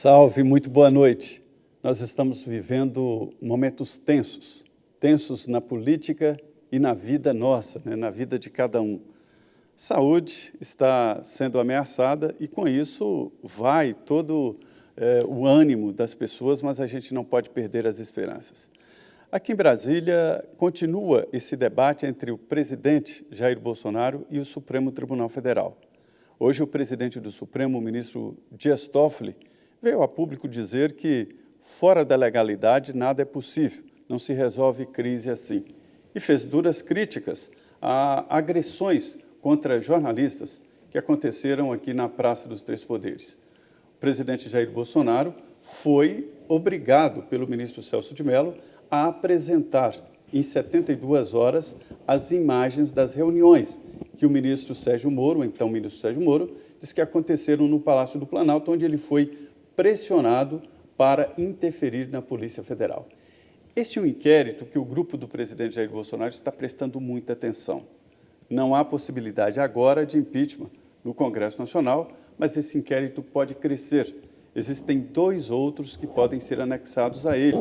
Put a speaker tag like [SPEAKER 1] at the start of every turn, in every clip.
[SPEAKER 1] Salve, muito boa noite. Nós estamos vivendo momentos tensos, tensos na política e na vida nossa, na vida de cada um. Saúde está sendo ameaçada e, com isso, vai todo o ânimo das pessoas, mas a gente não pode perder as esperanças. Aqui em Brasília, continua esse debate entre o presidente Jair Bolsonaro e o Supremo Tribunal Federal. Hoje, o presidente do Supremo, o ministro Dias Toffoli, veio a público dizer que, fora da legalidade, nada é possível, não se resolve crise assim. E fez duras críticas a agressões contra jornalistas que aconteceram aqui na Praça dos Três Poderes. O presidente Jair Bolsonaro foi obrigado pelo ministro Celso de Mello a apresentar em 72 horas as imagens das reuniões que o ministro Sérgio Moro, então ministro Sérgio Moro, disse que aconteceram no Palácio do Planalto, onde ele foi pressionado para interferir na Polícia Federal. Este é um inquérito que o grupo do presidente Jair Bolsonaro está prestando muita atenção. Não há possibilidade agora de impeachment no Congresso Nacional, mas esse inquérito pode crescer. Existem dois outros que podem ser anexados a ele.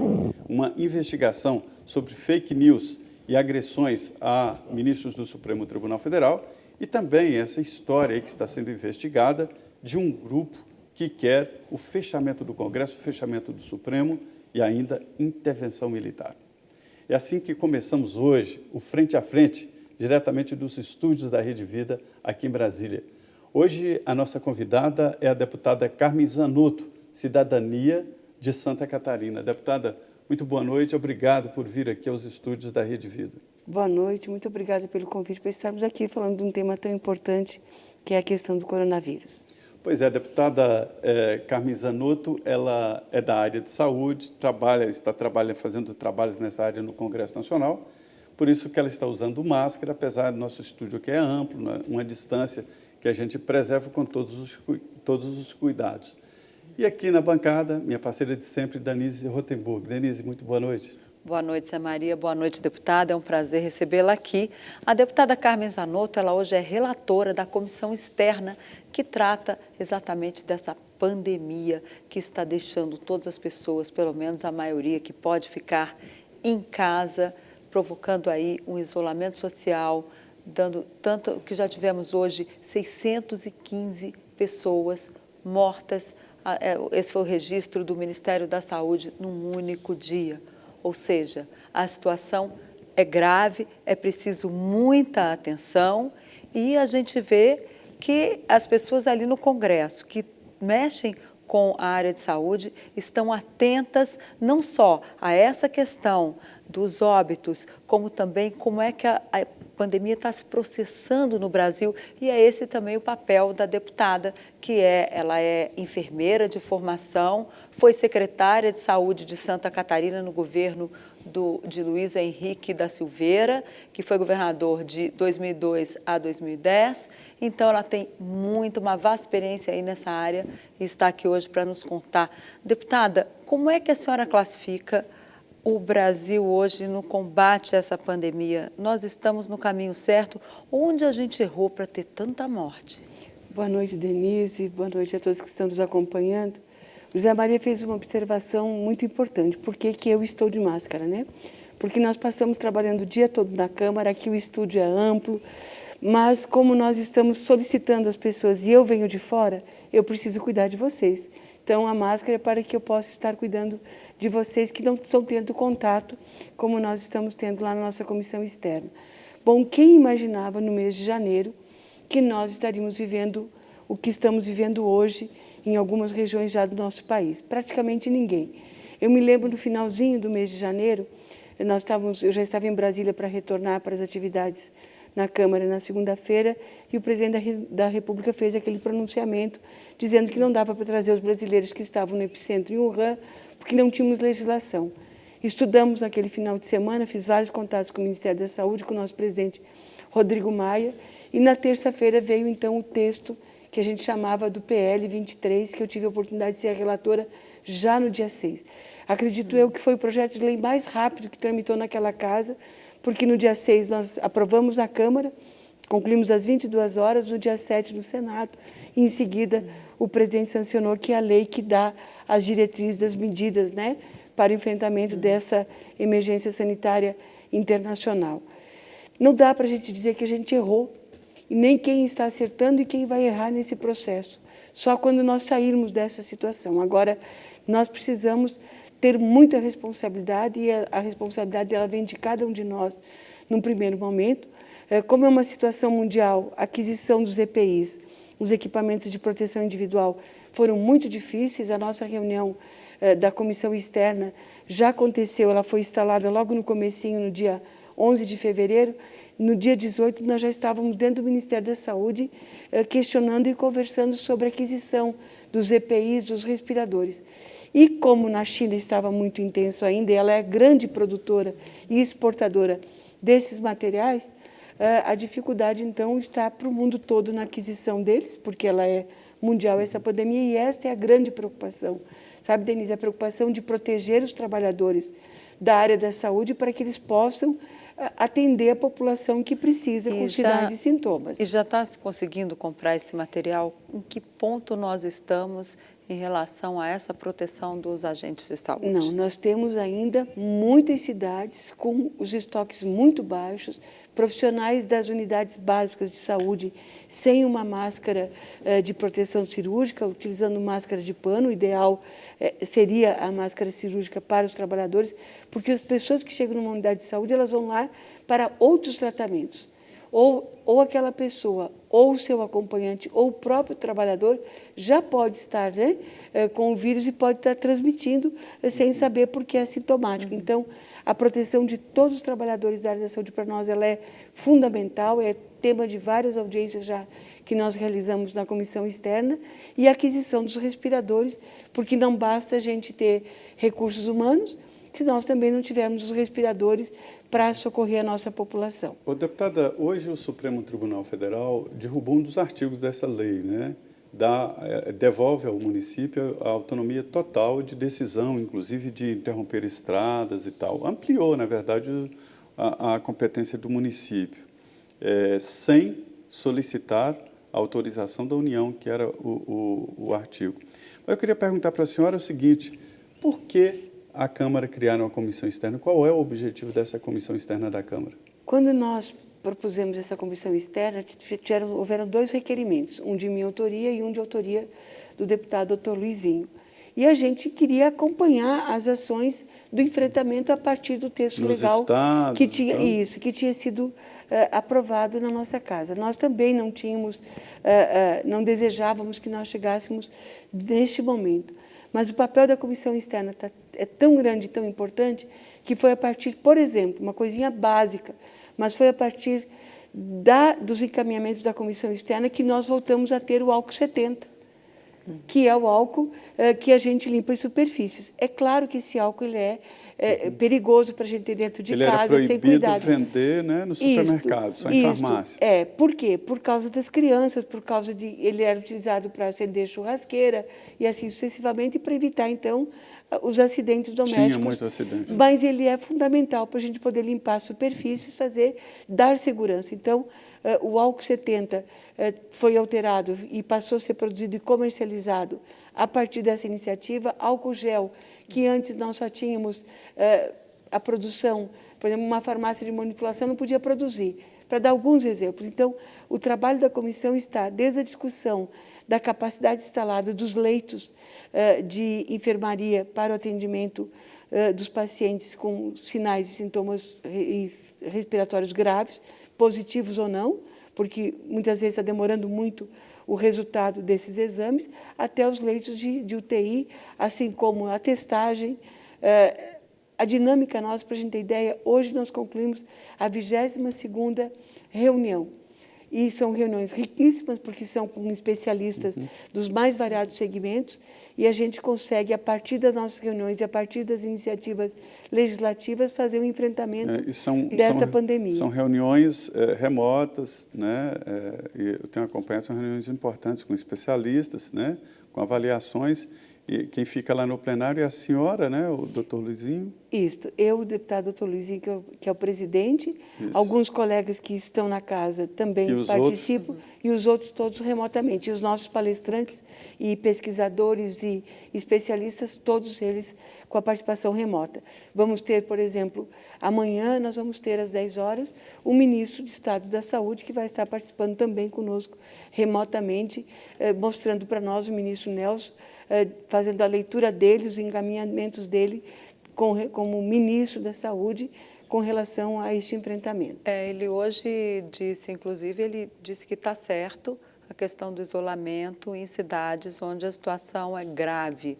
[SPEAKER 1] Uma investigação sobre fake news e agressões a ministros do Supremo Tribunal Federal e também essa história aí que está sendo investigada de um grupo que quer o fechamento do Congresso, o fechamento do Supremo e ainda intervenção militar. É assim que começamos hoje o Frente a Frente, diretamente dos estúdios da Rede Vida, aqui em Brasília. Hoje, a nossa convidada é a deputada Carmen Zanotto, Cidadania de Santa Catarina. Deputada, muito boa noite, obrigado por vir aqui aos estúdios da Rede Vida.
[SPEAKER 2] Boa noite, muito obrigada pelo convite para estarmos aqui falando de um tema tão importante, que é a questão do coronavírus.
[SPEAKER 1] Pois é, a deputada Carmen Zanotto, ela é da área de saúde, está fazendo trabalhos nessa área no Congresso Nacional, por isso que ela está usando máscara, apesar do nosso estúdio que é amplo, uma distância que a gente preserva com todos os cuidados. E aqui na bancada, minha parceira de sempre, Denise Rotenburg. Denise, muito boa noite.
[SPEAKER 3] Boa noite, Zé Maria. Boa noite, deputada. É um prazer recebê-la aqui. A deputada Carmen Zanotto, ela hoje é relatora da comissão externa que trata exatamente dessa pandemia que está deixando todas as pessoas, pelo menos a maioria, que pode ficar em casa, provocando aí um isolamento social, dando tanto que já tivemos hoje 615 pessoas mortas. Esse foi o registro do Ministério da Saúde num único dia. Ou seja, a situação é grave, é preciso muita atenção e a gente vê que as pessoas ali no Congresso que mexem com a área de saúde estão atentas não só a essa questão dos óbitos, como também como é que a pandemia está se processando no Brasil, e é esse também o papel da deputada, ela é enfermeira de formação, foi secretária de saúde de Santa Catarina no governo de Luiz Henrique da Silveira, que foi governador de 2002 a 2010, então ela tem uma vasta experiência aí nessa área e está aqui hoje para nos contar. Deputada, como é que a senhora classifica o Brasil hoje no combate a essa pandemia? Nós estamos no caminho certo? Onde a gente errou para ter tanta morte?
[SPEAKER 2] Boa noite, Denise. Boa noite a todos que estão nos acompanhando. O Zé Maria fez uma observação muito importante. Por que eu estou de máscara, né? Porque nós passamos trabalhando o dia todo na Câmara, aqui o estúdio é amplo, mas como nós estamos solicitando as pessoas e eu venho de fora, eu preciso cuidar de vocês. Então, a máscara é para que eu possa estar cuidando de vocês que não estão tendo contato, como nós estamos tendo lá na nossa comissão externa. Bom, quem imaginava no mês de janeiro que nós estaríamos vivendo o que estamos vivendo hoje em algumas regiões já do nosso país? Praticamente ninguém. Eu me lembro no finalzinho do mês de janeiro, eu já estava em Brasília para retornar para as atividades na Câmara na segunda-feira, e o presidente da República fez aquele pronunciamento dizendo que não dava para trazer os brasileiros que estavam no epicentro em Wuhan, porque não tínhamos legislação. Estudamos naquele final de semana, fiz vários contatos com o Ministério da Saúde, com o nosso presidente Rodrigo Maia, e na terça-feira veio então o texto que a gente chamava do PL 23, que eu tive a oportunidade de ser a relatora já no dia 6. Acredito eu que foi o projeto de lei mais rápido que tramitou naquela casa, porque no dia 6 nós aprovamos na Câmara, Concluímos às 22 horas, no dia 7, no Senado. E, em seguida, o presidente sancionou que é a lei que dá as diretrizes das medidas, né, para o enfrentamento dessa emergência sanitária internacional. Não dá para a gente dizer que a gente errou, e nem quem está acertando e quem vai errar nesse processo. Só quando nós sairmos dessa situação. Agora, nós precisamos ter muita responsabilidade, e a responsabilidade ela vem de cada um de nós num primeiro momento. Como é uma situação mundial, a aquisição dos EPIs, os equipamentos de proteção individual, foram muito difíceis. A nossa reunião da comissão externa já aconteceu, ela foi instalada logo no comecinho, no dia 11 de fevereiro. No dia 18, nós já estávamos dentro do Ministério da Saúde questionando e conversando sobre a aquisição dos EPIs, dos respiradores. E como na China estava muito intenso ainda, e ela é grande produtora e exportadora desses materiais, a dificuldade, então, está para o mundo todo na aquisição deles, porque ela é mundial, essa pandemia, e esta é a grande preocupação. Sabe, Denise, a preocupação de proteger os trabalhadores da área da saúde para que eles possam atender a população que precisa com sinais e sintomas.
[SPEAKER 3] E já está se conseguindo comprar esse material? Em que ponto nós estamos em relação a essa proteção dos agentes de saúde?
[SPEAKER 2] Não, nós temos ainda muitas cidades com os estoques muito baixos, profissionais das unidades básicas de saúde sem uma máscara de proteção cirúrgica, utilizando máscara de pano. O ideal seria a máscara cirúrgica para os trabalhadores, porque as pessoas que chegam numa unidade de saúde, elas vão lá para outros tratamentos. Ou aquela pessoa, ou o seu acompanhante, ou o próprio trabalhador já pode estar, né, com o vírus e pode estar transmitindo sem saber porque é sintomático. Então, a proteção de todos os trabalhadores da área da saúde para nós ela é fundamental, é tema de várias audiências já que nós realizamos na comissão externa, e a aquisição dos respiradores, porque não basta a gente ter recursos humanos se nós também não tivermos os respiradores para socorrer a nossa população.
[SPEAKER 1] Ô, deputada, hoje o Supremo Tribunal Federal derrubou um dos artigos dessa lei, né? Devolve ao município a autonomia total de decisão, inclusive de interromper estradas e tal. Ampliou, na verdade, a competência do município, sem solicitar a autorização da União, que era o artigo. Mas eu queria perguntar para a senhora o seguinte: por que a Câmara criar uma comissão externa? Qual é o objetivo dessa comissão externa da Câmara?
[SPEAKER 2] Quando nós propusemos essa comissão externa, houveram dois requerimentos, um de minha autoria e um de autoria do deputado Dr. Luizinho. E a gente queria acompanhar as ações do enfrentamento a partir do texto legal que tinha sido aprovado na nossa casa. Nós também não tínhamos, não desejávamos que nós chegássemos neste momento. Mas o papel da comissão externa é tão grande e tão importante que foi a partir, por exemplo, uma coisinha básica, mas foi a partir dos encaminhamentos da comissão externa que nós voltamos a ter o álcool 70, que é o álcool que a gente limpa as superfícies. É claro que esse álcool ele é perigoso para a gente ter dentro de casa, sem cuidado.
[SPEAKER 1] Ele era proibido vender, né, no supermercado, só em farmácia.
[SPEAKER 2] Por quê? Por causa das crianças, por causa de... Ele era utilizado para acender churrasqueira e assim sucessivamente, para evitar, então, os acidentes domésticos.
[SPEAKER 1] Tinha muito acidente.
[SPEAKER 2] Mas ele é fundamental para a gente poder limpar superfícies, dar segurança. Então, o álcool 70 foi alterado e passou a ser produzido e comercializado a partir dessa iniciativa. Álcool gel, que antes nós só tínhamos a produção, por exemplo, uma farmácia de manipulação não podia produzir, para dar alguns exemplos. Então, o trabalho da comissão está desde a discussão da capacidade instalada dos leitos de enfermaria para o atendimento dos pacientes com sinais e sintomas respiratórios graves, positivos ou não, porque muitas vezes está demorando muito o resultado desses exames, até os leitos de UTI, assim como a testagem. A dinâmica nossa, para a gente ter ideia, hoje nós concluímos a 22ª reunião. E são reuniões riquíssimas, porque são com especialistas dos mais variados segmentos, e a gente consegue, a partir das nossas reuniões e a partir das iniciativas legislativas, fazer um enfrentamento desta pandemia.
[SPEAKER 1] São reuniões remotas, né? E eu tenho acompanhado, são reuniões importantes com especialistas, né? Com avaliações, E quem fica lá no plenário é a senhora, né, o doutor Luizinho?
[SPEAKER 2] Isto, eu, o deputado doutor Luizinho, que é o presidente,
[SPEAKER 1] Isso.
[SPEAKER 2] alguns colegas que estão na casa também
[SPEAKER 1] E os
[SPEAKER 2] participam, e os outros todos remotamente. E os nossos palestrantes e pesquisadores e especialistas, todos eles com a participação remota. Vamos ter, por exemplo, amanhã nós vamos ter às 10 horas o ministro de Estado da Saúde, que vai estar participando também conosco remotamente, mostrando para nós, o ministro Nelson, fazendo a leitura dele, os encaminhamentos dele como ministro da Saúde com relação a este enfrentamento.
[SPEAKER 3] Ele hoje disse, inclusive, ele disse que está certo a questão do isolamento em cidades onde a situação é grave.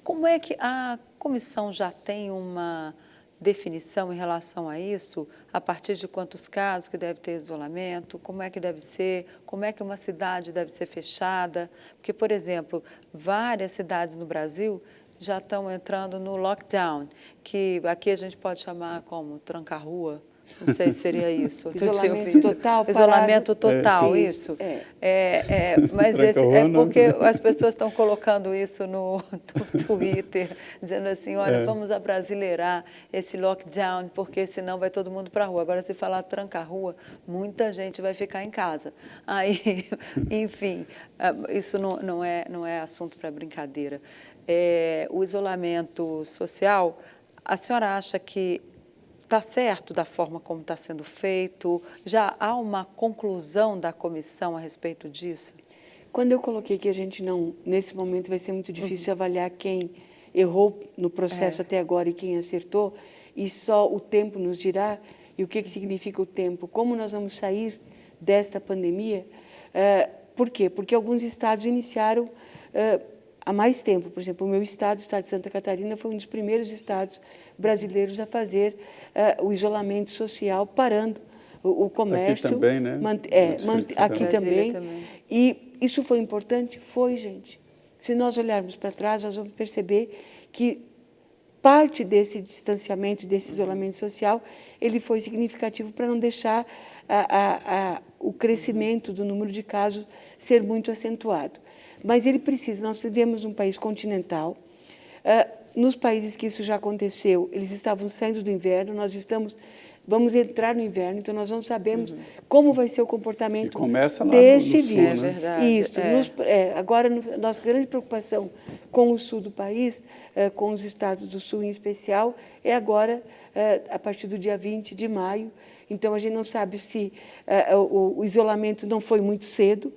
[SPEAKER 3] Como é que a comissão já tem uma definição em relação a isso? A partir de quantos casos que deve ter isolamento? Como é que deve ser? Como é que uma cidade deve ser fechada? Porque, por exemplo, várias cidades no Brasil já estão entrando no lockdown, que aqui a gente pode chamar como tranca-rua, não sei se seria isso.
[SPEAKER 2] Isolamento total,
[SPEAKER 3] isolamento total,
[SPEAKER 2] isso.
[SPEAKER 3] Mas é porque as pessoas estão colocando isso no Twitter, dizendo assim, olha, vamos abrasileirar esse lockdown, porque senão vai todo mundo para a rua. Agora, se falar tranca-rua, muita gente vai ficar em casa. Aí, enfim, isso não é assunto para brincadeira. O isolamento social, a senhora acha que está certo da forma como está sendo feito? Já há uma conclusão da comissão a respeito disso?
[SPEAKER 2] Quando eu coloquei que a gente não, nesse momento vai ser muito difícil avaliar quem errou no processo até agora e quem acertou, e só o tempo nos dirá, e o que significa o tempo, como nós vamos sair desta pandemia. Por quê? Porque alguns estados iniciaram há mais tempo. Por exemplo, o meu estado, o estado de Santa Catarina, foi um dos primeiros estados brasileiros a fazer o isolamento social, parando o comércio.
[SPEAKER 1] Aqui também, né?
[SPEAKER 2] Aqui também. E isso foi importante? Foi, gente. Se nós olharmos para trás, nós vamos perceber que parte desse distanciamento, desse isolamento social, ele foi significativo para não deixar o crescimento do número de casos ser muito acentuado. Mas ele precisa, nós vivemos um país continental, nos países que isso já aconteceu, eles estavam saindo do inverno, vamos entrar no inverno, então nós não sabemos como vai ser o comportamento deste vírus.
[SPEAKER 3] É verdade.
[SPEAKER 2] Isso. Agora, nossa grande preocupação com o sul do país, com os estados do sul em especial, é agora, a partir do dia 20 de maio. Então, a gente não sabe se o isolamento não foi muito cedo,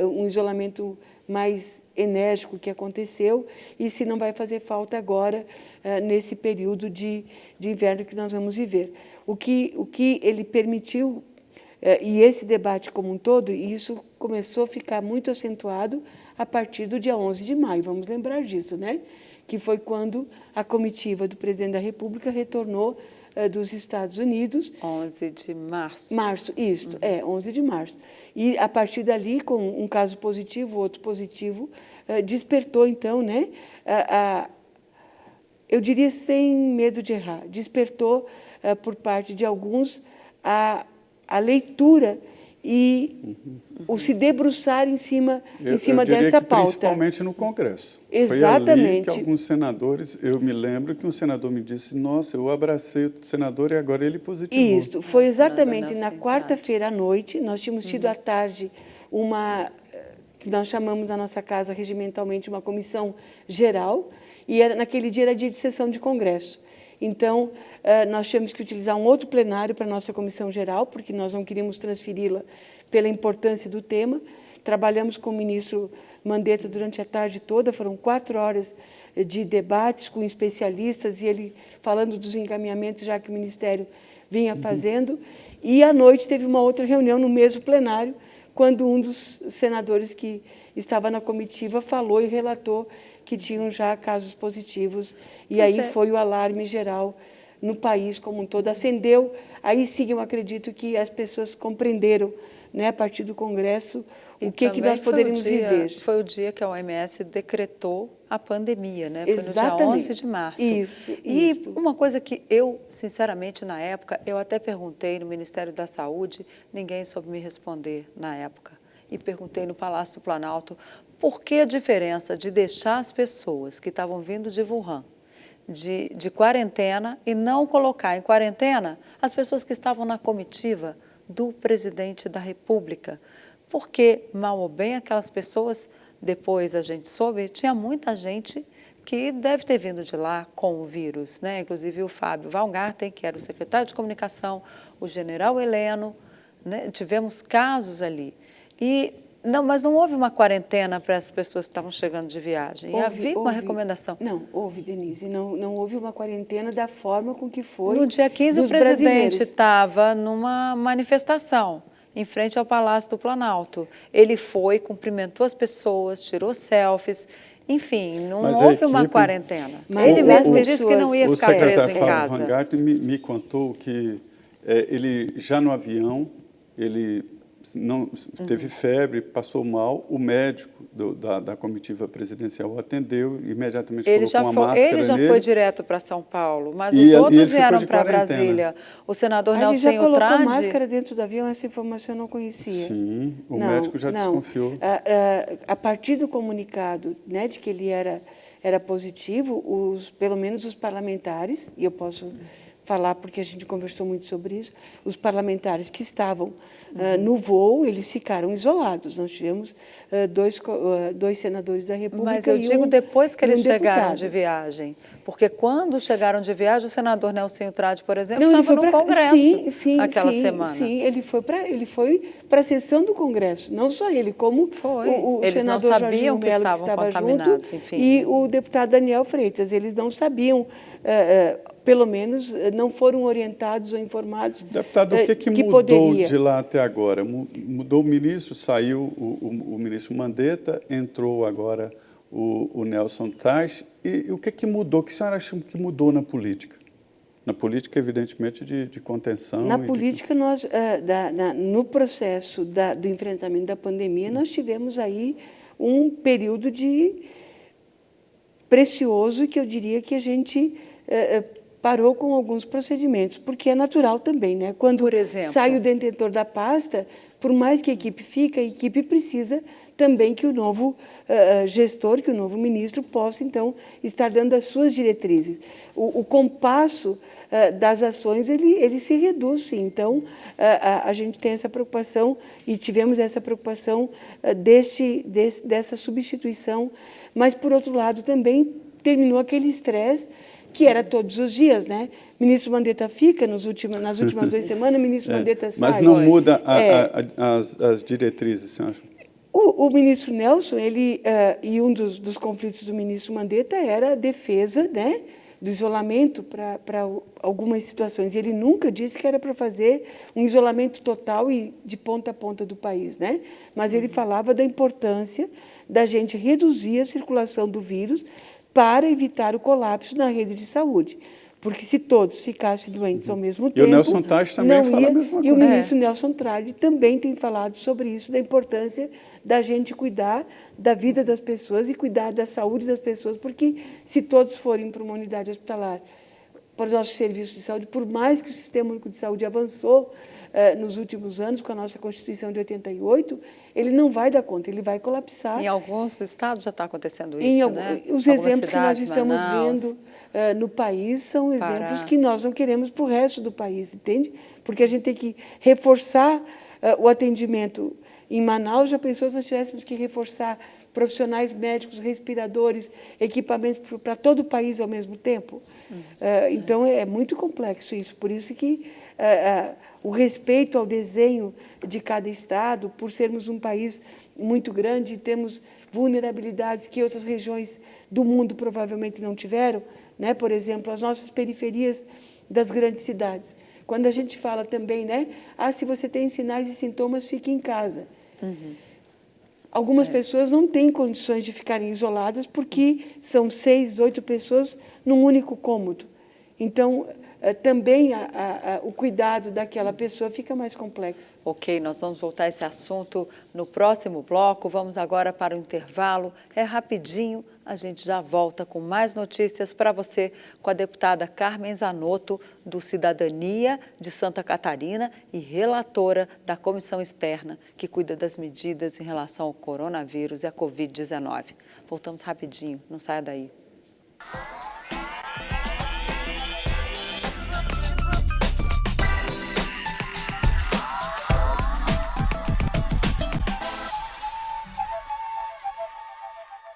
[SPEAKER 2] um isolamento mais enérgico que aconteceu, e se não vai fazer falta agora, nesse período de inverno que nós vamos viver. O que ele permitiu, e esse debate como um todo, e isso começou a ficar muito acentuado a partir do dia 11 de maio, vamos lembrar disso, né? Que foi quando a comitiva do presidente da República retornou dos Estados Unidos.
[SPEAKER 3] 11 de março.
[SPEAKER 2] Março, isso, 11 de março. E, a partir dali, com um caso positivo, outro positivo, despertou, então, né, eu diria sem medo de errar, despertou, por parte de alguns, a leitura e o se debruçar em cima dessa pauta.
[SPEAKER 1] Principalmente no Congresso.
[SPEAKER 2] Exatamente.
[SPEAKER 1] Foi ali que alguns senadores, eu me lembro que um senador me disse, nossa, eu abracei o senador e agora ele positivou.
[SPEAKER 2] Isso, foi exatamente na quarta-feira à noite, nós tínhamos tido à tarde que nós chamamos na nossa casa regimentalmente uma comissão geral, e naquele dia era dia de sessão de Congresso. Então, nós tivemos que utilizar um outro plenário para a nossa comissão geral, porque nós não queríamos transferi-la pela importância do tema. Trabalhamos com o ministro Mandetta durante a tarde toda, foram 4 horas de debates com especialistas, e ele falando dos encaminhamentos já que o Ministério vinha fazendo. E, à noite, teve uma outra reunião no mesmo plenário, quando um dos senadores que estava na comitiva falou e relatou que tinham já casos positivos. E aí foi o alarme geral no país como um todo. Acendeu, aí sim eu acredito que as pessoas compreenderam, né, a partir do Congresso, o que nós poderíamos viver.
[SPEAKER 3] Foi o dia que a OMS decretou a pandemia, né?
[SPEAKER 2] Exatamente.
[SPEAKER 3] Foi no dia 11 de março.
[SPEAKER 2] Isso.
[SPEAKER 3] Uma coisa que eu, sinceramente, na época, eu até perguntei no Ministério da Saúde, ninguém soube me responder na época. e perguntei no Palácio do Planalto por que a diferença de deixar as pessoas que estavam vindo de Wuhan de quarentena e não colocar em quarentena as pessoas que estavam na comitiva do presidente da República. Porque, mal ou bem, aquelas pessoas, depois a gente soube, tinha muita gente que deve ter vindo de lá com o vírus, né? Inclusive o Fábio Weingarten, que era o secretário de comunicação, o general Heleno, né? Tivemos casos ali. Mas não houve uma quarentena para as pessoas que estavam chegando de viagem. Havia uma recomendação.
[SPEAKER 2] Não, houve, Denise. Não houve uma quarentena da forma com que foi.
[SPEAKER 3] No dia 15, o presidente estava numa manifestação em frente ao Palácio do Planalto. Ele foi, cumprimentou as pessoas, tirou selfies. Enfim, não houve uma quarentena. Ele mesmo disse que não ia ficar preso em casa.
[SPEAKER 1] O secretário Fábio Weingarten me contou que ele, já no avião, ele não teve febre, passou mal, o médico da comitiva presidencial o atendeu, imediatamente colocou uma máscara nele.
[SPEAKER 3] Ele já foi direto para São Paulo, mas os outros vieram para Brasília. O senador Nelson Trade...
[SPEAKER 2] Ele já colocou máscara dentro do avião, essa informação eu não conhecia.
[SPEAKER 1] Sim, o médico já desconfiou.
[SPEAKER 2] A partir do comunicado, né, de que ele era positivo, pelo menos os parlamentares, e eu posso falar porque a gente conversou muito sobre isso, os parlamentares que estavam no voo, eles ficaram isolados. Nós tivemos dois senadores da República.
[SPEAKER 3] Mas eu digo depois que eles chegaram de viagem, porque quando chegaram de viagem, o senador Nelson Trade, por exemplo, estava no Congresso aquela semana.
[SPEAKER 2] Sim, ele foi para a sessão do Congresso, não só ele, como o senador Jorginho Melo, que estava junto, enfim. E o deputado Daniel Freitas. Eles não sabiam, pelo menos não foram orientados ou informados.
[SPEAKER 1] Deputado, o que mudou poderia. De lá até agora? Mudou o ministro, saiu o ministro Mandetta, entrou agora o Nelson Trade. E o que mudou? O que a senhora acha que mudou na política? Na política, evidentemente, de contenção.
[SPEAKER 2] Na política, nós, no processo do enfrentamento da pandemia, nós tivemos aí um período precioso que eu diria que a gente parou com alguns procedimentos, porque é natural também, né? Quando sai o detentor da pasta, por mais que a equipe fique, a equipe precisa também que o novo gestor, que o novo ministro possa, então, estar dando as suas diretrizes. O compasso das ações, ele se reduz, sim. Então, a gente tem essa preocupação e tivemos essa preocupação dessa substituição, mas, por outro lado, também terminou aquele estresse que era todos os dias, né? O ministro Mandetta fica nas últimas 2 semanas, o ministro Mandetta sai.
[SPEAKER 1] Mas não muda as diretrizes, senhora?
[SPEAKER 2] O ministro Nelson, e um dos conflitos do ministro Mandetta era a defesa, né, do isolamento para algumas situações. Ele nunca disse que era para fazer um isolamento total e de ponta a ponta do país, né? Mas ele falava da importância da gente reduzir a circulação do vírus para evitar o colapso na rede de saúde. Porque se todos ficassem doentes ao mesmo tempo...
[SPEAKER 1] E o Nelson Trade também fala a mesma coisa.
[SPEAKER 2] E o ministro Nelson Trade também tem falado sobre isso, da importância da gente cuidar da vida das pessoas e cuidar da saúde das pessoas, porque se todos forem para uma unidade hospitalar, para o nosso serviço de saúde, por mais que o Sistema Único de Saúde avançou nos últimos anos, com a nossa Constituição de 88, ele não vai dar conta, ele vai colapsar.
[SPEAKER 3] Em alguns estados já está acontecendo isso, né?
[SPEAKER 2] Os exemplos que nós estamos vendo no país são exemplos que nós não queremos para o resto do país, entende? Porque a gente tem que reforçar o atendimento. Em Manaus, já pensou se nós tivéssemos que reforçar profissionais médicos, respiradores, equipamentos para todo o país ao mesmo tempo? Então, é muito complexo isso. Por isso que o respeito ao desenho de cada estado, por sermos um país muito grande, temos vulnerabilidades que outras regiões do mundo provavelmente não tiveram, né? Por exemplo, as nossas periferias das grandes cidades. Quando a gente fala também, né? Se você tem sinais e sintomas, fique em casa. Algumas pessoas não têm condições de ficarem isoladas porque são 6, 8 pessoas num único cômodo. Então, também o cuidado daquela pessoa fica mais complexo.
[SPEAKER 3] Ok, nós vamos voltar a esse assunto no próximo bloco. Vamos agora para o intervalo. É rapidinho, a gente já volta com mais notícias para você com a deputada Carmen Zanotto, do Cidadania de Santa Catarina e relatora da Comissão Externa, que cuida das medidas em relação ao coronavírus e à Covid-19. Voltamos rapidinho, não saia daí.